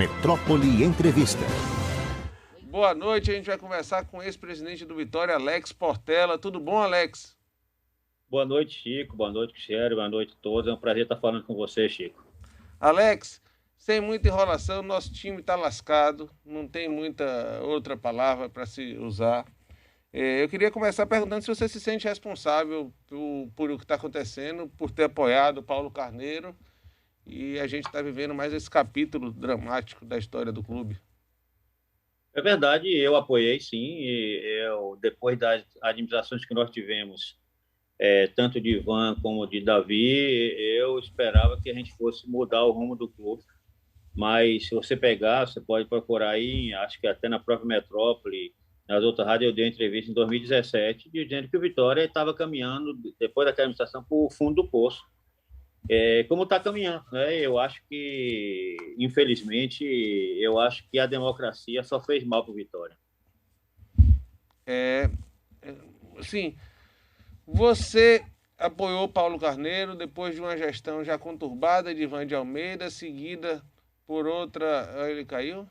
Metrópole Entrevista. Boa noite, a gente vai conversar com o ex-presidente do Vitória, Alex Portela. Tudo bom, Alex? Boa noite, Chico. Boa noite, Xério. Boa noite a todos. É um prazer estar falando com você, Chico. Alex, sem muita enrolação, nosso time está lascado, não tem muita outra palavra para se usar. Eu queria começar perguntando se você se sente responsável por o que está acontecendo, por ter apoiado o Paulo Carneiro, e a gente está vivendo mais esse capítulo dramático da história do clube. É verdade, eu apoiei, sim. Depois das administrações que nós tivemos, tanto de Ivan como de Davi, eu esperava que a gente fosse mudar o rumo do clube. Mas se você pegar, você pode procurar aí, acho que até na própria Metrópole, nas outras rádios, eu dei uma entrevista em 2017, dizendo que o Vitória estava caminhando, depois daquela administração, para o fundo do poço. Como está caminhando, né? Eu acho que, infelizmente, a democracia só fez mal para o Vitória. Sim, você apoiou Paulo Carneiro depois de uma gestão já conturbada de Ivan de Almeida, seguida por outra... Ele caiu?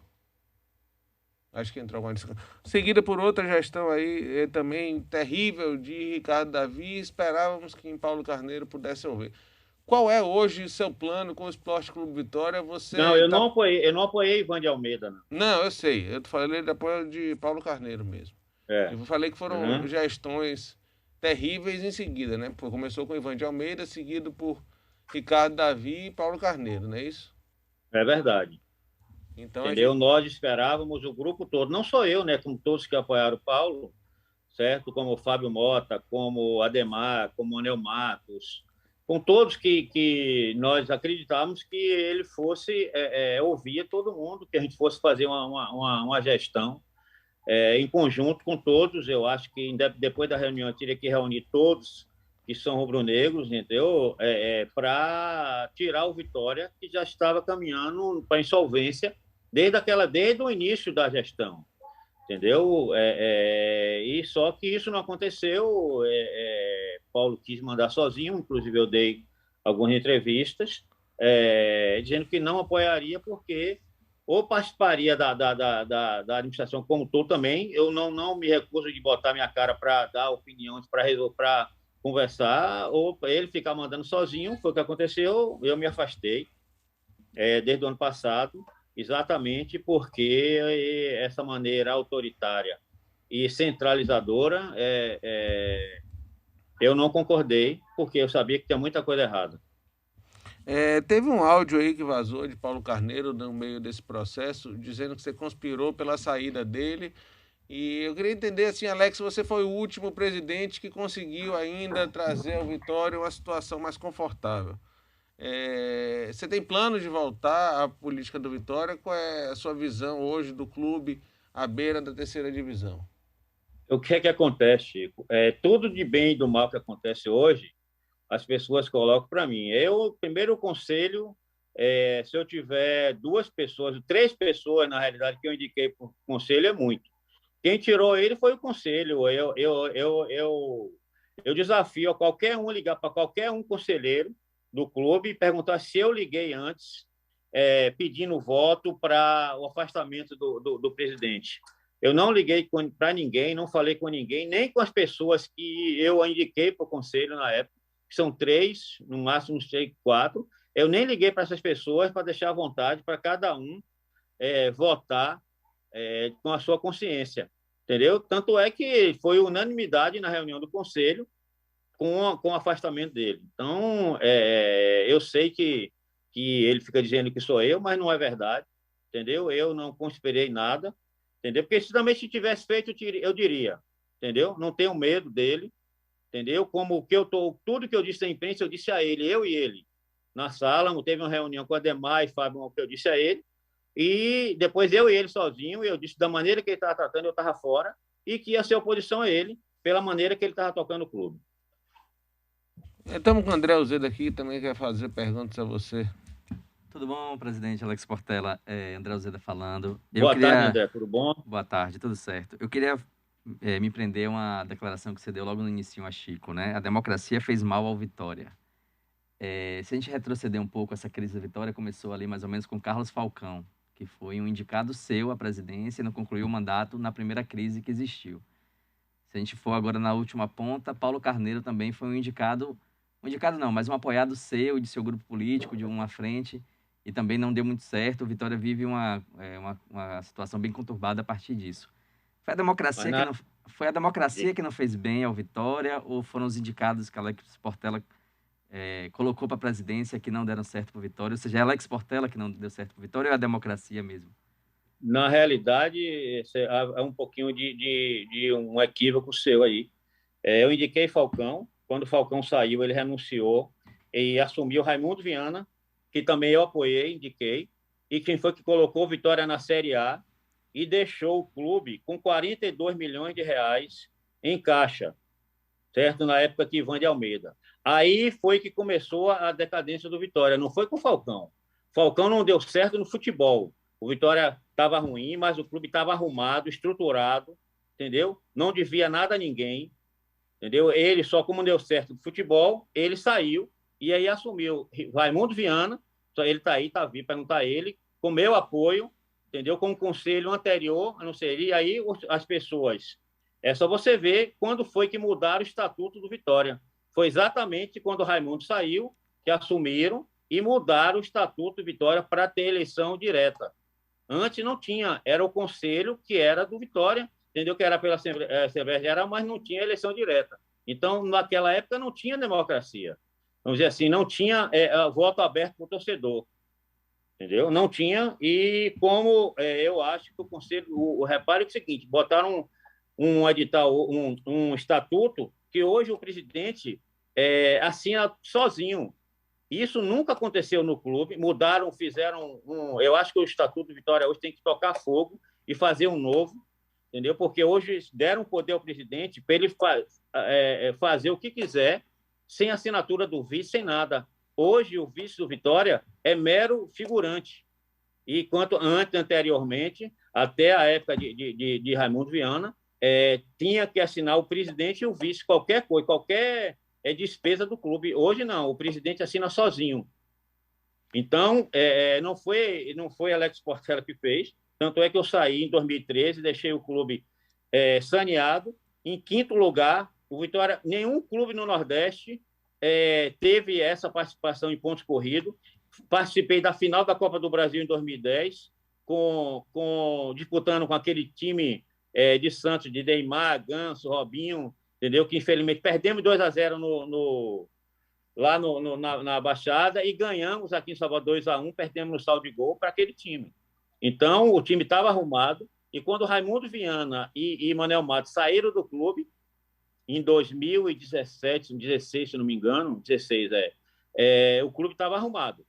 Acho que entrou alguma discussão. Seguida por outra gestão aí também terrível de Ricardo Davi. Esperávamos que em Paulo Carneiro pudesse ouvir. Qual é hoje o seu plano com o Esporte Clube Vitória? Não, eu não apoiei Ivan de Almeida, não. Não, eu sei. Eu falei de apoio de Paulo Carneiro mesmo. Eu falei que foram gestões terríveis em seguida, né? Começou com Ivan de Almeida, seguido por Ricardo Davi e Paulo Carneiro, não é isso? É verdade. Então, entendeu? Nós esperávamos o grupo todo, não só eu, né? Como todos que apoiaram o Paulo, certo? Como o Fábio Mota, como o Ademar, como o Anel Matos, com todos que nós acreditávamos que ele fosse ouvir todo mundo, que a gente fosse fazer uma gestão em conjunto com todos. Eu acho que depois da reunião teria que reunir todos que são rubro-negros, entendeu? Para tirar o Vitória, que já estava caminhando para insolvência desde o início da gestão, entendeu? E só que isso não aconteceu. Paulo quis mandar sozinho, inclusive eu dei algumas entrevistas dizendo que não apoiaria porque ou participaria da administração como todo também. Eu não me recuso de botar minha cara para dar opiniões, para conversar, ou ele ficar mandando sozinho. Foi o que aconteceu. Eu me afastei desde o ano passado, exatamente porque essa maneira autoritária e centralizadora eu não concordei, porque eu sabia que tinha muita coisa errada. Teve um áudio aí que vazou de Paulo Carneiro no meio desse processo, dizendo que você conspirou pela saída dele. E eu queria entender, assim, Alex, você foi o último presidente que conseguiu ainda trazer ao Vitória uma situação mais confortável. Você tem plano de voltar à política do Vitória? Qual é a sua visão hoje do clube à beira da terceira divisão? O que é que acontece, Chico? Tudo de bem e do mal que acontece hoje, as pessoas colocam para mim. Primeiro, o conselho, se eu tiver 2 pessoas, 3 pessoas, na realidade, que eu indiquei para o conselho, é muito. Quem tirou ele foi o conselho. Eu desafio a qualquer um ligar para qualquer um conselheiro do clube e perguntar se eu liguei antes, pedindo voto para o afastamento do presidente. Eu não liguei para ninguém, não falei com ninguém, nem com as pessoas que eu indiquei para o conselho na época, que são 3, no máximo 4. Eu nem liguei para essas pessoas para deixar à vontade para cada um votar com a sua consciência, entendeu? Tanto é que foi unanimidade na reunião do conselho com o afastamento dele. Então, eu sei que ele fica dizendo que sou eu, mas não é verdade, entendeu? Eu não conspirei nada, entendeu? Porque se tivesse feito, eu diria, entendeu? Não tenho medo dele, entendeu? Como tudo que eu disse à imprensa, eu disse a ele, eu e ele, na sala. Teve uma reunião com a Ademar e Fábio, que eu disse a ele, e depois eu e ele sozinho, eu disse da maneira que ele estava tratando, eu estava fora, e que ia ser oposição a ele, pela maneira que ele estava tocando o clube. Estamos com o André Uzeda aqui, também quer fazer perguntas a você. Tudo bom, presidente Alex Portela? André Uzeda falando. Boa tarde, André, tudo bom? Boa tarde, tudo certo. Eu queria me prender a uma declaração que você deu logo no início a Chico, né? A democracia fez mal ao Vitória. Se a gente retroceder um pouco, essa crise da Vitória começou ali mais ou menos com Carlos Falcão, que foi um indicado seu à presidência e não concluiu o mandato na primeira crise que existiu. Se a gente for agora na última ponta, Paulo Carneiro também foi um indicado não, mas um apoiado seu e de seu grupo político, de uma frente, e também não deu muito certo. O Vitória vive uma situação bem conturbada a partir disso. Foi a democracia que não fez bem ao Vitória, ou foram os indicados que Alex Portela colocou para a presidência que não deram certo para o Vitória? Ou seja, é Alex Portela que não deu certo para o Vitória ou é a democracia mesmo? Na realidade, é um pouquinho de um equívoco seu aí. Eu indiquei Falcão. Quando o Falcão saiu, ele renunciou e assumiu Raimundo Viana, que também eu apoiei, indiquei, e quem foi que colocou Vitória na Série A e deixou o clube com 42 milhões de reais em caixa, certo? Na época que Ivan de Almeida. Aí foi que começou a decadência do Vitória, não foi com o Falcão. Falcão não deu certo no futebol. O Vitória estava ruim, mas o clube estava arrumado, estruturado, entendeu? Não devia nada a ninguém, entendeu? Ele só, como deu certo no futebol, ele saiu e aí assumiu Raimundo Viana, ele está aí, está vivo, perguntar a ele, com meu apoio, entendeu? Com o conselho anterior, não sei, e aí as pessoas... É só você ver quando foi que mudaram o estatuto do Vitória. Foi exatamente quando o Raimundo saiu, que assumiram e mudaram o estatuto do Vitória para ter eleição direta. Antes não tinha, era o conselho que era do Vitória, entendeu? Que era pela Assembleia Geral, mas não tinha eleição direta. Então, naquela época, não tinha democracia. Vamos dizer assim, não tinha voto aberto para o torcedor. Entendeu? Não tinha, e como eu acho que o conselho... repare o seguinte, botaram um edital, um estatuto, que hoje o presidente assina sozinho. Isso nunca aconteceu no clube, mudaram, fizeram eu acho que o Estatuto do Vitória hoje tem que tocar fogo e fazer um novo, entendeu? Porque hoje deram poder ao presidente para ele fazer o que quiser, sem assinatura do vice, sem nada. Hoje o vice do Vitória é mero figurante. E quanto anteriormente, até a época de Raimundo Viana, tinha que assinar o presidente e o vice, qualquer coisa, qualquer despesa do clube. Hoje não, o presidente assina sozinho. Então, não foi Alex Portela que fez, tanto é que eu saí em 2013, deixei o clube saneado. Em quinto lugar, o Vitória, nenhum clube no Nordeste teve essa participação em pontos corridos. Participei da final da Copa do Brasil em 2010, disputando com aquele time de Santos, de Neymar, Ganso, Robinho, entendeu? Que infelizmente perdemos 2-0 lá na Baixada e ganhamos aqui em Salvador 2-1, perdemos no saldo de gol para aquele time. Então, o time estava arrumado, e quando Raimundo Viana e Manel Matos saíram do clube, em 2017, 16, se não me engano, 16, o clube estava arrumado.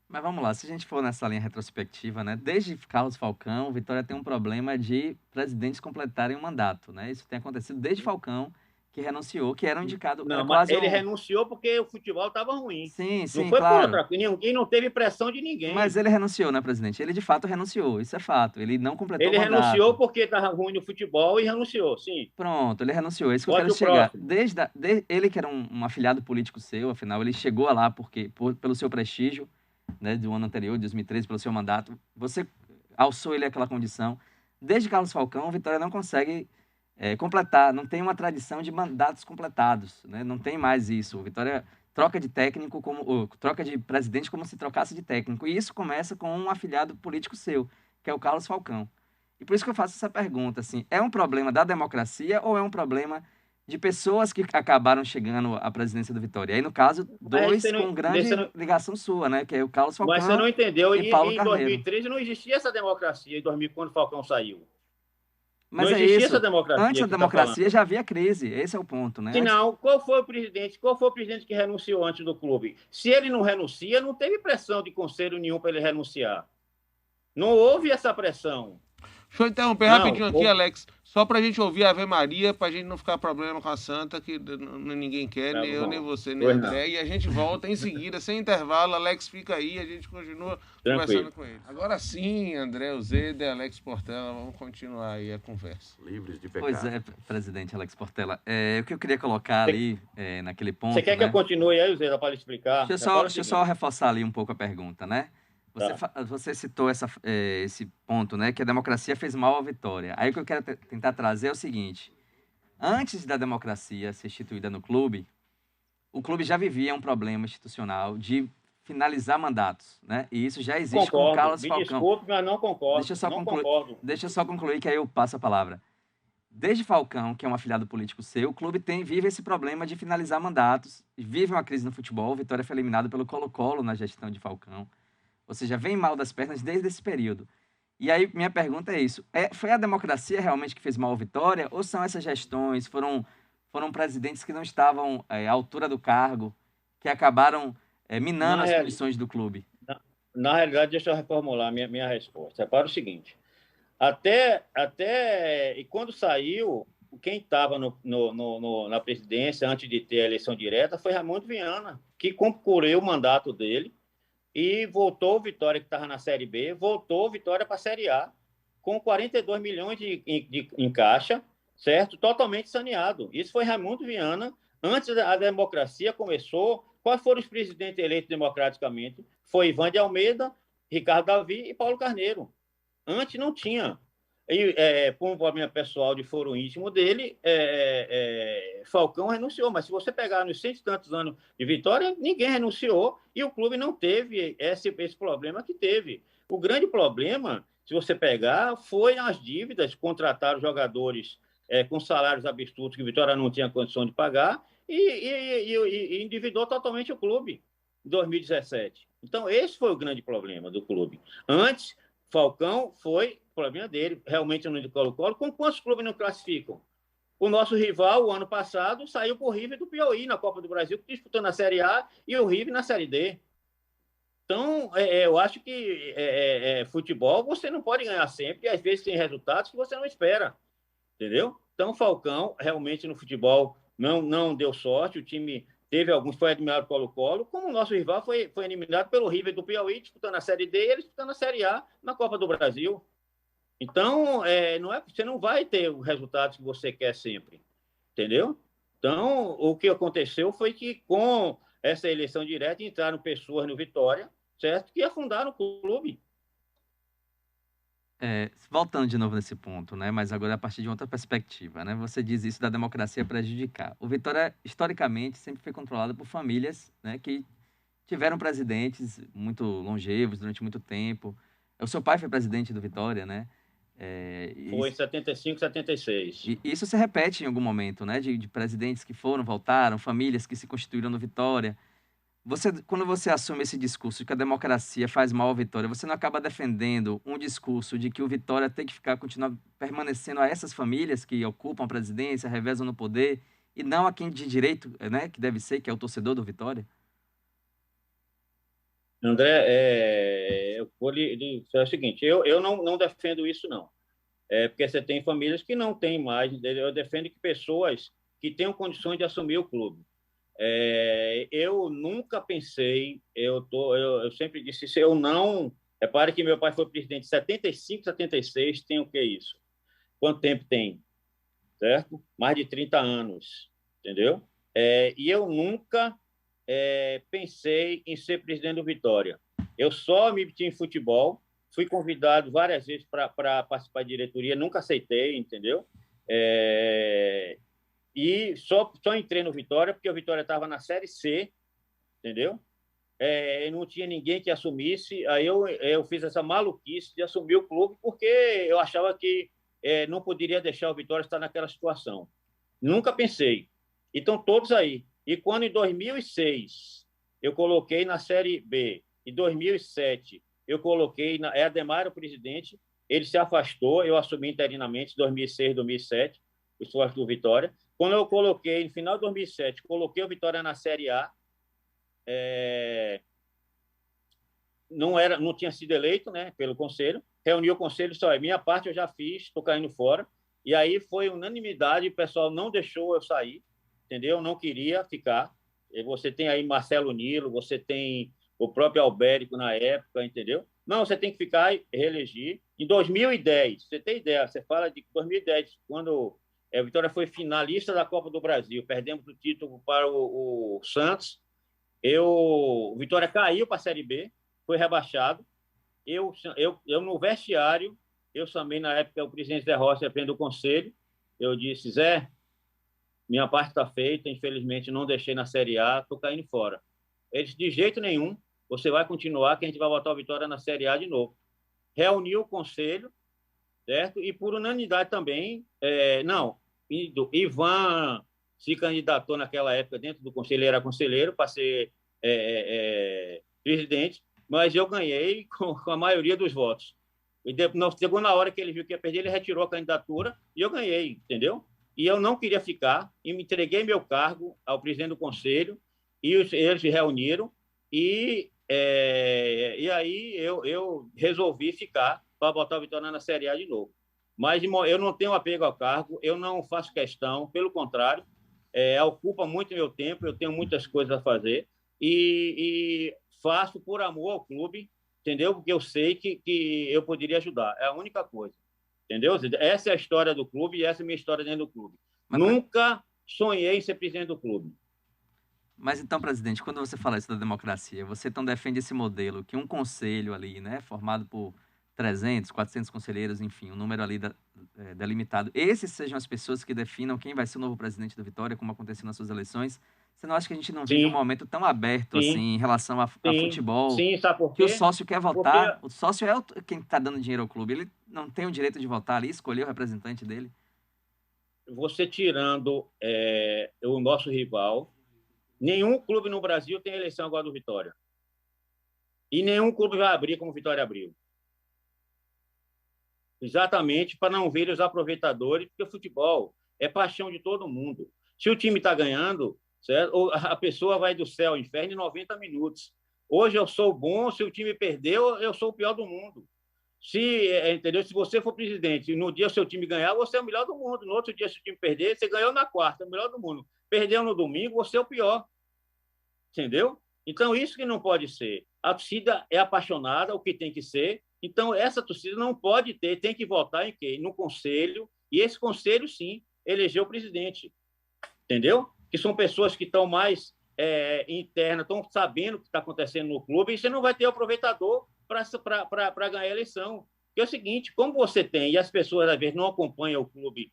Mas vamos lá, se a gente for nessa linha retrospectiva, né? Desde Carlos Falcão, o Vitória tem um problema de presidentes completarem o mandato, né? Isso tem acontecido desde Falcão, que renunciou, que era um indicado... Não, mas ele renunciou porque o futebol estava ruim. Sim, não foi claro. por outra coisa, ninguém não teve pressão de ninguém. Mas ele renunciou, né, presidente? Ele de fato renunciou, isso é fato. Ele não completou o mandato. Ele renunciou porque estava ruim no futebol e renunciou, sim. Pronto, ele renunciou, é isso que eu quero chegar. Desde ele que era um afiliado político seu, afinal, ele chegou lá pelo seu prestígio, né, do ano anterior, de 2013, pelo seu mandato, você alçou ele àquela condição. Desde Carlos Falcão, o Vitória não consegue completar, não tem uma tradição de mandatos completados, né? Não tem mais isso. O Vitória troca de técnico, troca de presidente como se trocasse de técnico. E isso começa com um afiliado político seu, que é o Carlos Falcão. E por isso que eu faço essa pergunta, assim, é um problema da democracia ou é um problema de pessoas que acabaram chegando à presidência do Vitória? Aí, no caso, dois com grande ligação sua, né? Que é o Carlos Falcão. Mas você não entendeu. E Paulo em Carneiro. 2013 não existia essa democracia, em 2000, quando o Falcão saiu. Mas não existia essa democracia. Antes da democracia já havia crise. Esse é o ponto, né? Se não, qual foi o presidente que renunciou antes do clube? Se ele não renuncia, não teve pressão de conselho nenhum para ele renunciar. Não houve essa pressão. Deixa eu interromper rapidinho aqui, Alex. Só para a gente ouvir a Ave Maria, para a gente não ficar problema com a Santa, que ninguém quer, nem eu, nem você, nem André. E a gente volta em seguida, sem intervalo. Alex fica aí, a gente continua conversando com ele. Agora sim, André Uzeda e Alex Portela, vamos continuar aí a conversa. Livres de pecado. Pois é, presidente Alex Portela. O que eu queria colocar ali, naquele ponto... Você quer que eu continue aí, Uzeda, para explicar? Deixa eu só reforçar ali um pouco a pergunta, né? Você citou esse ponto, né? Que a democracia fez mal à Vitória. Aí o que eu quero tentar trazer é o seguinte. Antes da democracia ser instituída no clube, o clube já vivia um problema institucional de finalizar mandatos, né? E isso já existe com o Carlos Falcão. Desculpe, mas não concordo. Deixa eu só concluir que aí eu passo a palavra. Desde Falcão, que é um afiliado político seu, o clube vive esse problema de finalizar mandatos, vive uma crise no futebol. Vitória foi eliminado pelo Colo-Colo na gestão de Falcão. Ou seja, vem mal das pernas desde esse período. E aí, minha pergunta é isso. Foi a democracia realmente que fez mal à Vitória? Ou são essas gestões, foram presidentes que não estavam à altura do cargo, que acabaram minando as condições do clube? Na realidade, deixa eu reformular minha resposta. É para o seguinte. E quando saiu, quem estava na presidência antes de ter a eleição direta foi Raimundo Viana, que concluiu o mandato dele e voltou o Vitória, que estava na Série B, voltou o Vitória para a Série A, com 42 milhões em caixa, certo? Totalmente saneado. Isso foi Raimundo Viana. Antes da democracia começou, quais foram os presidentes eleitos democraticamente? Foi Ivan de Almeida, Ricardo Davi e Paulo Carneiro. Antes não tinha. E, por um problema pessoal de foro íntimo dele, Falcão renunciou. Mas se você pegar nos 100 e tantos anos de Vitória, ninguém renunciou e o clube não teve esse problema que teve. O grande problema, se você pegar, foi as dívidas, contratar os jogadores com salários absurdos que Vitória não tinha condição de pagar e endividou totalmente o clube em 2017. Então, esse foi o grande problema do clube. Antes, Falcão foi o problema dele, realmente no Colo-Colo. Com quantos clubes não classificam? O nosso rival, o ano passado, saiu por River do Piauí na Copa do Brasil, disputando a Série A e o River na Série D. Então, eu acho que futebol você não pode ganhar sempre, e às vezes tem resultados que você não espera, entendeu? Então, Falcão, realmente no futebol, não deu sorte, o time teve alguns, foi eliminado pelo Colo-Colo, como o nosso rival foi eliminado pelo River do Piauí, disputando a Série D e ele disputando a Série A na Copa do Brasil. Então, você não vai ter os resultados que você quer sempre, entendeu? Então, o que aconteceu foi que com essa eleição direta entraram pessoas no Vitória, certo? Que afundaram o clube. Voltando de novo nesse ponto, né? Mas agora a partir de outra perspectiva, né? Você diz isso da democracia prejudicar. O Vitória, historicamente, sempre foi controlado por famílias, né? Que tiveram presidentes muito longevos durante muito tempo. O seu pai foi presidente do Vitória, né? Foi em 75, 76. E isso se repete em algum momento, né? De presidentes que foram, voltaram, famílias que se constituíram no Vitória. Quando você assume esse discurso de que a democracia faz mal ao Vitória, você não acaba defendendo um discurso de que o Vitória tem que continuar permanecendo a essas famílias que ocupam a presidência, revezam no poder, e não a quem de direito, né, que deve ser, que é o torcedor do Vitória? André, eu vou lhe dizer o seguinte, eu não defendo isso, não. Porque você tem famílias que não têm mais, eu defendo que pessoas que tenham condições de assumir o clube. Eu nunca pensei, eu sempre disse isso, eu não... Repare que meu pai foi presidente em 75, 76, tem o que isso? Quanto tempo tem? Certo? Mais de 30 anos, entendeu? E eu nunca pensei em ser presidente do Vitória. Eu só me meti em futebol, fui convidado várias vezes para participar da diretoria, nunca aceitei, entendeu? E só entrei no Vitória porque o Vitória estava na Série C, entendeu? Não tinha ninguém que assumisse, aí eu fiz essa maluquice de assumir o clube porque eu achava que não poderia deixar o Vitória estar naquela situação. Nunca pensei. Então, todos aí. E quando em 2006 eu coloquei na Série B, em 2007 eu coloquei, Ademar era o presidente, ele se afastou, eu assumi interinamente em 2006, 2007, o esforço do Vitória. Quando eu coloquei, no final de 2007, coloquei o Vitória na Série A, não tinha sido eleito, né, pelo Conselho, reuni o Conselho, só minha parte eu já fiz, estou caindo fora, e aí foi unanimidade, o pessoal não deixou eu sair, entendeu? Não queria ficar. Você tem aí Marcelo Nilo, você tem o próprio Albérico na época, entendeu? Não, você tem que ficar e reelegir. Em 2010, você tem ideia, você fala de 2010, quando a Vitória foi finalista da Copa do Brasil, perdemos o título para o Santos, o Vitória caiu para a Série B, foi rebaixado, eu no vestiário, eu chamei na época o presidente Zé Rossi do conselho, eu disse, Zé, minha parte está feita, infelizmente não deixei na Série A, estou caindo fora. Ele disse, de jeito nenhum, você vai continuar, que a gente vai botar o Vitória na Série A de novo. Reuniu o conselho, certo? E por unanimidade também, Ivan se candidatou naquela época dentro do conselho, ele era conselheiro para ser presidente, mas eu ganhei com a maioria dos votos. E chegou na hora que ele viu que ia perder, ele retirou a candidatura e eu ganhei, entendeu? E eu não queria ficar, e me entreguei meu cargo ao presidente do conselho, e eles se reuniram, e aí eu resolvi ficar para botar o Vitória na Série A de novo. Mas eu não tenho apego ao cargo, eu não faço questão, pelo contrário, ocupa muito meu tempo, eu tenho muitas coisas a fazer, e faço por amor ao clube, entendeu? Porque eu sei que eu poderia ajudar, é a única coisa. Entendeu? Essa é a história do clube e essa é a minha história dentro do clube. Nunca sonhei em ser presidente do clube. Mas então, presidente, quando você fala isso da democracia, você então defende esse modelo que um conselho ali, né, formado por 300, 400 conselheiros, enfim, um número ali delimitado, esses sejam as pessoas que definam quem vai ser o novo presidente do Vitória, como aconteceu nas suas eleições? Você não acha que a gente não vive um momento tão aberto assim em relação a futebol? Sim, sabe por quê? Que o sócio quer votar, o sócio é quem está dando dinheiro ao clube, ele não tem o direito de votar ali, escolher o representante dele? Você tirando o nosso rival, nenhum clube no Brasil tem eleição igual a do Vitória. E nenhum clube vai abrir como o Vitória abriu. Exatamente para não ver os aproveitadores, porque o futebol é paixão de todo mundo. Se o time está ganhando, certo? A pessoa vai do céu ao inferno em 90 minutos. Hoje eu sou bom, se o time perdeu, eu sou o pior do mundo. Entendeu? Se você for presidente e no dia o seu time ganhar, você é o melhor do mundo. No outro dia, se o time perder, você ganhou na quarta, é o melhor do mundo. Perdeu no domingo, você é o pior. Entendeu? Então, isso que não pode ser. A torcida é apaixonada, o que tem que ser. Então, essa torcida não pode ter, tem que votar em quê? No conselho. E esse conselho, sim, elegeu o presidente. Entendeu? Que são pessoas que estão mais internas, estão sabendo o que está acontecendo no clube, e você não vai ter o aproveitador para ganhar a eleição. Que é o seguinte, como você tem, e as pessoas, às vezes, não acompanham o clube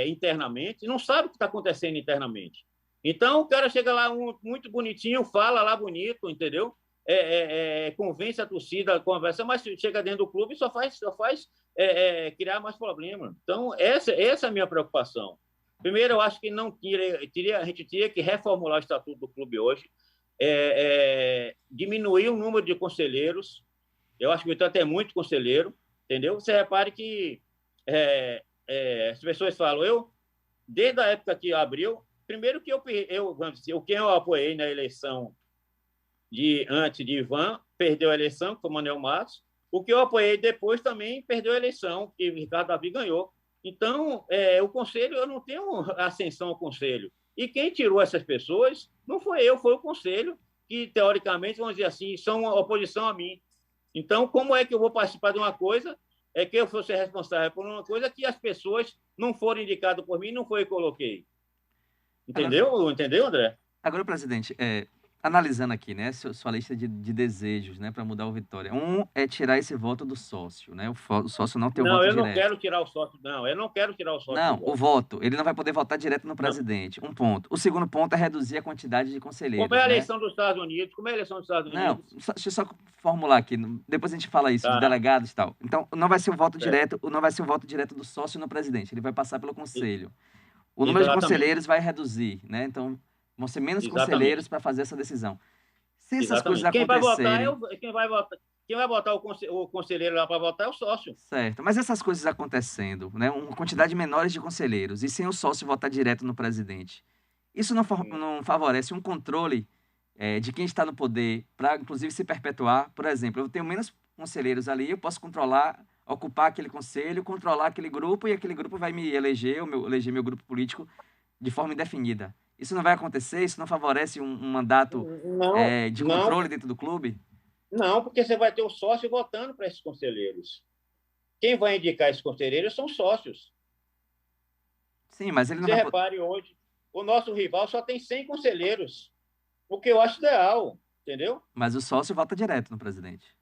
internamente, não sabem o que está acontecendo internamente. Então, o cara chega lá muito bonitinho, fala lá bonito, entendeu? Convence a torcida, conversa, mas chega dentro do clube e só faz criar mais problemas. Então, essa é a minha preocupação. Primeiro, eu acho que a gente teria que reformular o estatuto do clube hoje, diminuir o número de conselheiros. Eu acho que o Vitória tem muito conselheiro, entendeu? Você repare que as pessoas falam, desde a época que abriu, primeiro que quem eu apoiei na eleição antes de Ivan, perdeu a eleição, que foi o Manuel Matos. O que eu apoiei depois também perdeu a eleição, que o Ricardo Davi ganhou. Então, o conselho, eu não tenho ascensão ao conselho. E quem tirou essas pessoas não foi eu, foi o conselho, que, teoricamente, vamos dizer assim, são uma oposição a mim. Então, como é que eu vou participar de uma coisa, que eu fosse responsável por uma coisa que as pessoas não foram indicadas por mim, não foi eu que coloquei? Entendeu? Entendeu, André? Agora, presidente, analisando aqui, né, sua lista de desejos, né, para mudar o Vitória. Um é tirar esse voto do sócio, né? O sócio não tem o voto direto. Não, eu não quero tirar o sócio, não. Eu não quero tirar o sócio. Não, o voto. Ele não vai poder votar direto no presidente. Um ponto. O segundo ponto é reduzir a quantidade de conselheiros. Como é a eleição dos Estados Unidos? Como é a eleição dos Estados Unidos? Não, deixa eu só formular aqui. Depois a gente fala isso, dos delegados e tal. Então, não vai ser o voto direto, não vai ser o voto direto do sócio no presidente. Ele vai passar pelo conselho. O número de conselheiros vai reduzir, né? Então, vão ser menos conselheiros para fazer essa decisão. Se essas coisas acontecerem... Quem vai botar o conselheiro lá para votar é o sócio. Certo, mas essas coisas acontecendo, né, uma quantidade menor de conselheiros e sem o sócio votar direto no presidente, isso não favorece um controle de quem está no poder para, inclusive, se perpetuar? Por exemplo, eu tenho menos conselheiros ali, eu posso controlar, ocupar aquele conselho, controlar aquele grupo e aquele grupo vai me eleger, eleger meu grupo político de forma indefinida. Isso não vai acontecer? Isso não favorece um mandato de controle dentro do clube? Não, porque você vai ter o sócio votando para esses conselheiros. Quem vai indicar esses conselheiros são sócios. Sim, mas ele não vai... Você repare hoje, o nosso rival só tem 100 conselheiros, o que eu acho ideal, entendeu? Mas o sócio vota direto no presidente.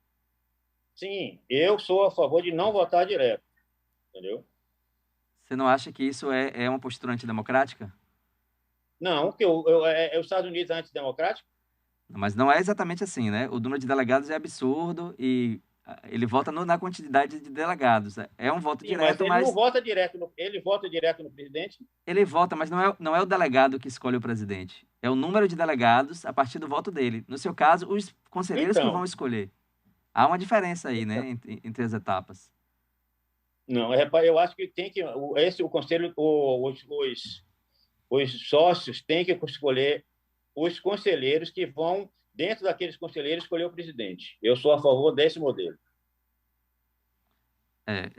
Sim, eu sou a favor de não votar direto, entendeu? Você não acha que isso é uma postura antidemocrática? Não, porque os Estados Unidos é antidemocrático. Mas não é exatamente assim, né? O número de delegados é absurdo e ele vota na quantidade de delegados. É um voto Sim, mas direto, ele não mas vota direto ele vota direto no presidente. ele vota, mas não é o delegado que escolhe o presidente. É o número de delegados a partir do voto dele. No seu caso, os conselheiros que vão Então, escolher. Há uma diferença aí, né, entre as etapas. não, eu acho que tem que o conselho, os sócios têm que escolher os conselheiros que vão dentro daqueles conselheiros escolher o presidente. Eu sou a favor desse modelo. É,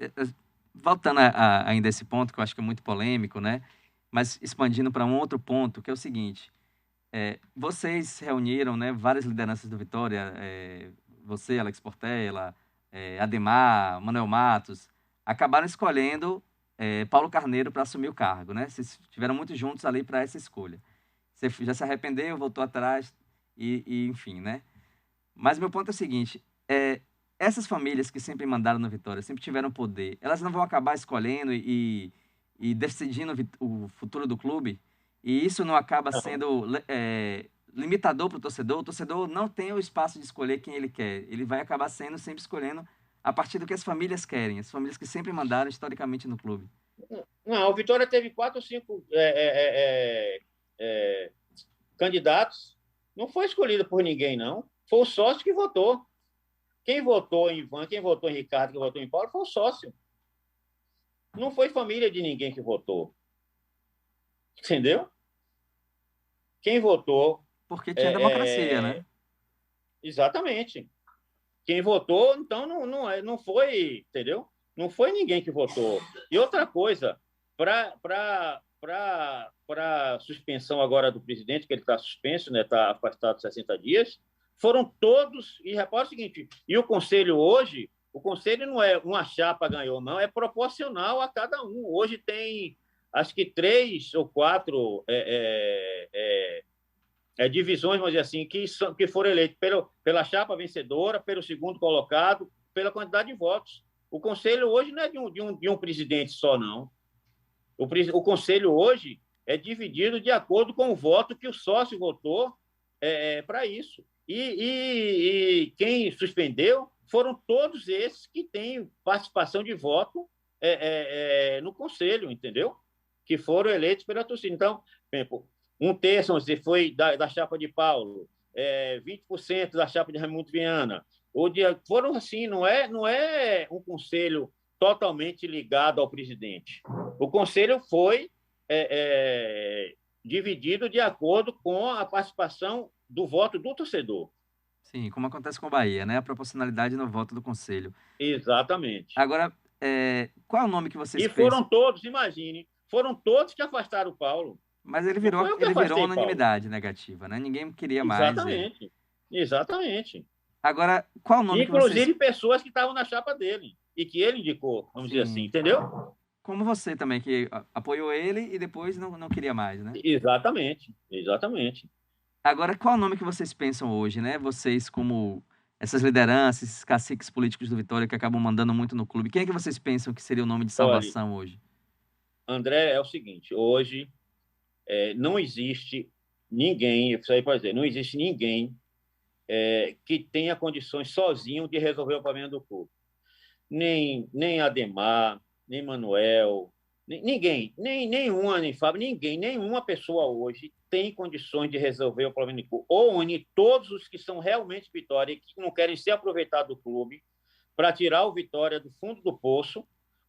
voltando ainda a esse ponto, que eu acho que é muito polêmico, né? Mas expandindo para um outro ponto, que é o seguinte: vocês reuniram, né, várias lideranças do Vitória, você, Alex Portela, Ademar, Manuel Matos, acabaram escolhendo Paulo Carneiro para assumir o cargo, né? Vocês estiveram muito juntos ali para essa escolha. Você já se arrependeu, voltou atrás, enfim, né? Mas meu ponto é o seguinte: essas famílias que sempre mandaram no Vitória, sempre tiveram poder, elas não vão acabar escolhendo e decidindo o futuro do clube? E isso não acaba sendo limitador para o torcedor? O torcedor não tem o espaço de escolher quem ele quer. Ele vai acabar sendo sempre escolhendo a partir do que as famílias querem, as famílias que sempre mandaram historicamente no clube. Não, o Vitória teve 4 ou 5 candidatos. Não foi escolhido por ninguém, não. Foi o sócio que votou. Quem votou em Ivan, quem votou em Ricardo, quem votou em Paulo, foi o sócio. Não foi família de ninguém que votou. Entendeu? Quem votou... Porque tinha democracia, né? Exatamente. Quem votou, então, não foi, entendeu? Não foi ninguém que votou. E outra coisa, para suspensão agora do presidente, que ele está suspenso, né, está afastado 60 dias, foram todos, e repara o seguinte, e o conselho hoje, o conselho não é uma chapa ganhou, não, é proporcional a cada um. Hoje tem, acho que 3 ou 4 divisões, vamos dizer assim, que foram eleitos pela chapa vencedora, pelo segundo colocado, pela quantidade de votos. O conselho hoje não é de um presidente só, não. O conselho hoje é dividido de acordo com o voto que o sócio votou para isso. E quem suspendeu foram todos esses que têm participação de voto no conselho, entendeu? Que foram eleitos pela torcida. Então, um terço foi da chapa de Paulo, 20% da chapa de Raimundo Viana. Foram assim, não é um conselho totalmente ligado ao presidente. O conselho foi dividido de acordo com a participação do voto do torcedor. Sim, como acontece com o Bahia, né? A proporcionalidade no voto do conselho. Exatamente. Agora, qual é o nome que vocês pensam? E foram todos, imagine, foram todos que afastaram o Paulo. Mas ele virou uma unanimidade negativa, né? Ninguém queria mais. Exatamente. Exatamente. Agora, qual o nome Inclusive que vocês... pessoas que estavam na chapa dele e que ele indicou, vamos dizer assim, entendeu? Como você também, que apoiou ele e depois não queria mais, né? Exatamente, exatamente. Agora, qual o nome que vocês pensam hoje, né? Vocês como essas lideranças, esses caciques políticos do Vitória que acabam mandando muito no clube. Quem é que vocês pensam que seria o nome de salvação hoje? André, é o seguinte, hoje não existe ninguém, isso aí pode dizer, não existe ninguém que tenha condições sozinho de resolver o problema do clube. Nem Ademar, nem Manuel, ninguém, nenhuma, nem Fábio, nenhuma pessoa hoje tem condições de resolver o problema do clube. Ou unir todos os que são realmente Vitória e que não querem se aproveitar do clube para tirar o Vitória do fundo do poço,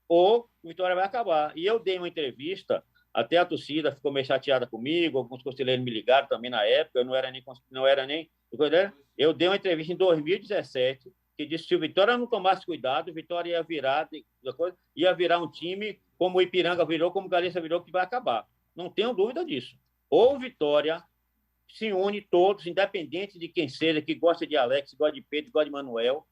ou o Vitória vai acabar. E eu dei uma entrevista, até a torcida ficou meio chateada comigo, alguns conselheiros me ligaram também na época, eu não era nem... Eu dei uma entrevista em 2017, que disse que se o Vitória não tomasse cuidado, o Vitória ia virar um time como o Ipiranga virou, como o Galícia virou, que vai acabar. Não tenho dúvida disso. Ou o Vitória se une todos, independente de quem seja, que gosta de Alex, gosta de Pedro, gosta de Manuel,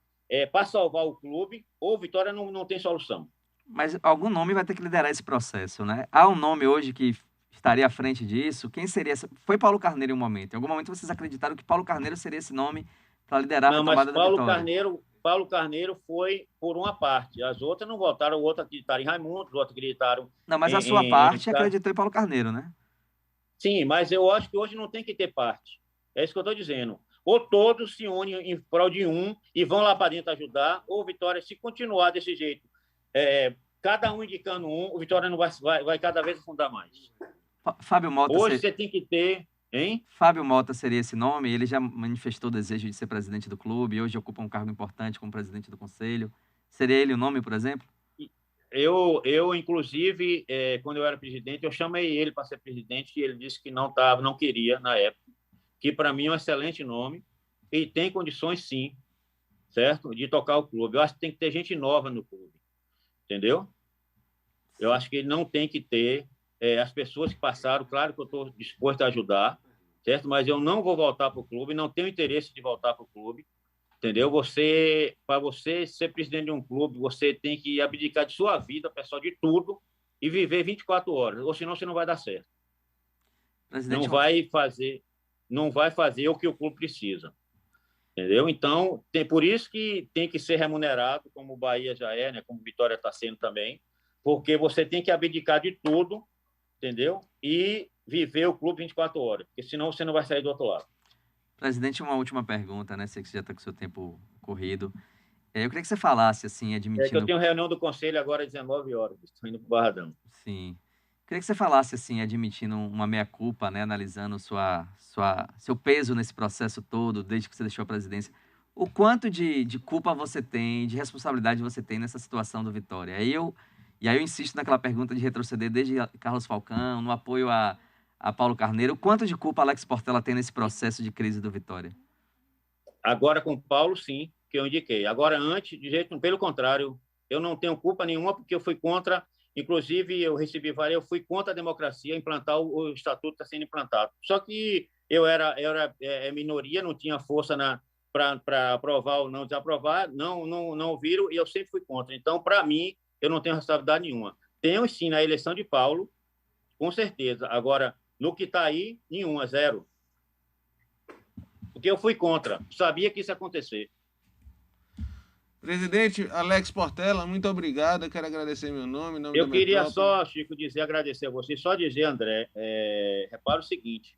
para salvar o clube, ou o Vitória não tem solução. Mas algum nome vai ter que liderar esse processo, né? Há um nome hoje que estaria à frente disso? Quem seria? Foi Paulo Carneiro em um momento. Em algum momento vocês acreditaram que Paulo Carneiro seria esse nome para liderar a tomada da Vitória? Paulo Carneiro foi por uma parte. As outras não votaram, outras acreditaram em Raimundo, outras acreditaram Não, mas a sua parte acreditou em Paulo Carneiro, né? Sim, mas eu acho que hoje não tem que ter parte. É isso que eu estou dizendo. Ou todos se unem em prol de um e vão lá para dentro ajudar, ou Vitória, se continuar desse jeito, cada um indicando um, o Vitória não vai cada vez afundar mais. Fábio Mota... Hoje você tem que ter... Hein? Fábio Mota seria esse nome? Ele já manifestou o desejo de ser presidente do clube, hoje ocupa um cargo importante como presidente do conselho. Seria ele o nome, por exemplo? Eu inclusive, quando eu era presidente, eu chamei ele para ser presidente e ele disse que não queria na época, que para mim é um excelente nome e tem condições, sim, certo? De tocar o clube. Eu acho que tem que ter gente nova no clube, entendeu? Eu acho que ele não tem que ter as pessoas que passaram, claro que eu estou disposto a ajudar, certo? Mas eu não vou voltar para o clube, não tenho interesse de voltar para o clube, entendeu? Para você ser presidente de um clube, você tem que abdicar de sua vida, pessoal, de tudo, e viver 24 horas, ou senão você não vai dar certo. Não vai fazer o que o clube precisa, entendeu? Então, por isso que tem que ser remunerado, como o Bahia já é, né? Como o Vitória está sendo também, porque você tem que abdicar de tudo, entendeu? E viver o clube 24 horas, porque senão você não vai sair do outro lado. Presidente, uma última pergunta, né? Sei que você já está com o seu tempo corrido. Eu queria que você falasse, assim, admitindo... que eu tenho reunião do conselho agora às 19 horas, estou indo para o Barradão. Sim. Queria que você falasse, assim, admitindo uma meia-culpa, né? Analisando seu peso nesse processo todo, desde que você deixou a presidência. O quanto de culpa você tem, de responsabilidade você tem nessa situação do Vitória? E aí eu insisto naquela pergunta de retroceder desde Carlos Falcão, no apoio a Paulo Carneiro. Quanto de culpa Alex Portela tem nesse processo de crise do Vitória? Agora com o Paulo, sim, que eu indiquei. Agora, antes, de jeito, pelo contrário, eu não tenho culpa nenhuma, porque eu fui contra, inclusive eu fui contra a democracia, implantar o estatuto que está sendo implantado. Só que eu era minoria, não tinha força para aprovar ou não desaprovar, não viram, e eu sempre fui contra. Então, para mim, eu não tenho responsabilidade nenhuma. Tenho, sim, na eleição de Paulo, com certeza. Agora, no que está aí, nenhuma, zero. Porque eu fui contra. Sabia que isso ia acontecer. Presidente Alex Portela, muito obrigado. Eu quero agradecer meu nome. Eu queria só, Chico, agradecer a você. Só dizer, André, repara o seguinte.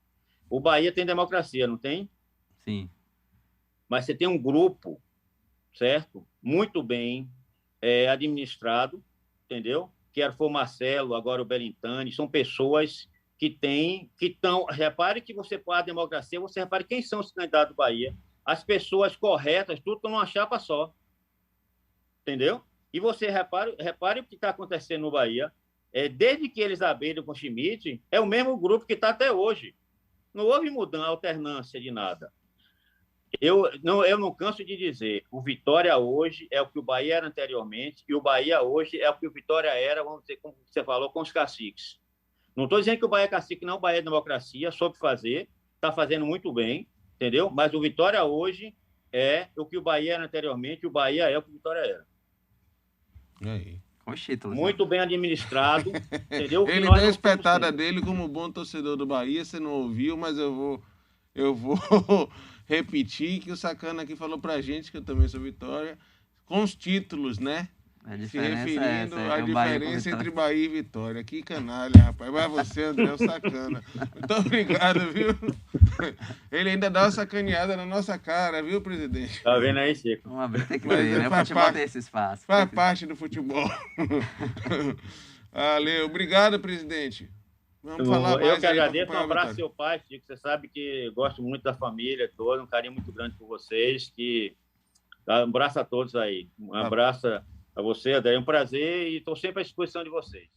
O Bahia tem democracia, não tem? Sim. Mas você tem um grupo, certo? Muito bem administrado, entendeu? Que foi o Marcelo, agora o Belintani. São pessoas que estão... Repare que a democracia, você repare quem são os candidatos do Bahia. As pessoas corretas, tudo estão numa chapa só. Entendeu? E você repare o que está acontecendo no Bahia. Desde que eles abriram com o Schmidt, é o mesmo grupo que está até hoje. Não houve mudança, alternância de nada. Eu não canso de dizer, o Vitória hoje é o que o Bahia era anteriormente, e o Bahia hoje é o que o Vitória era, vamos dizer, como você falou, com os caciques. Não estou dizendo que o Bahia é cacique, não, o Bahia é democracia, soube fazer, está fazendo muito bem, entendeu? Mas o Vitória hoje é o que o Bahia era anteriormente, e o Bahia é o que o Vitória era. E aí? Com os títulos. Muito bem administrado, entendeu? Ele deu a espetada dele como bom torcedor do Bahia, você não ouviu, mas eu vou repetir que o Sacana aqui falou pra gente, que eu também sou Vitória, com os títulos, né? Se referindo à diferença entre Bahia e Vitória. Que canalha, rapaz. Mas você, André, é o Sacana. Muito obrigado, viu? Ele ainda dá uma sacaneada na nossa cara, viu, presidente? Tá vendo aí, Chico? Uma vez tem que ver, né? O futebol tem esse espaço. Faz parte do futebol. Valeu. Obrigado, presidente. Vamos falar mais. Eu que agradeço. Um abraço ao seu pai, Chico. Você sabe que eu gosto muito da família toda, um carinho muito grande por vocês. Um abraço a todos aí. Um abraço a você, André. É um prazer e estou sempre à disposição de vocês.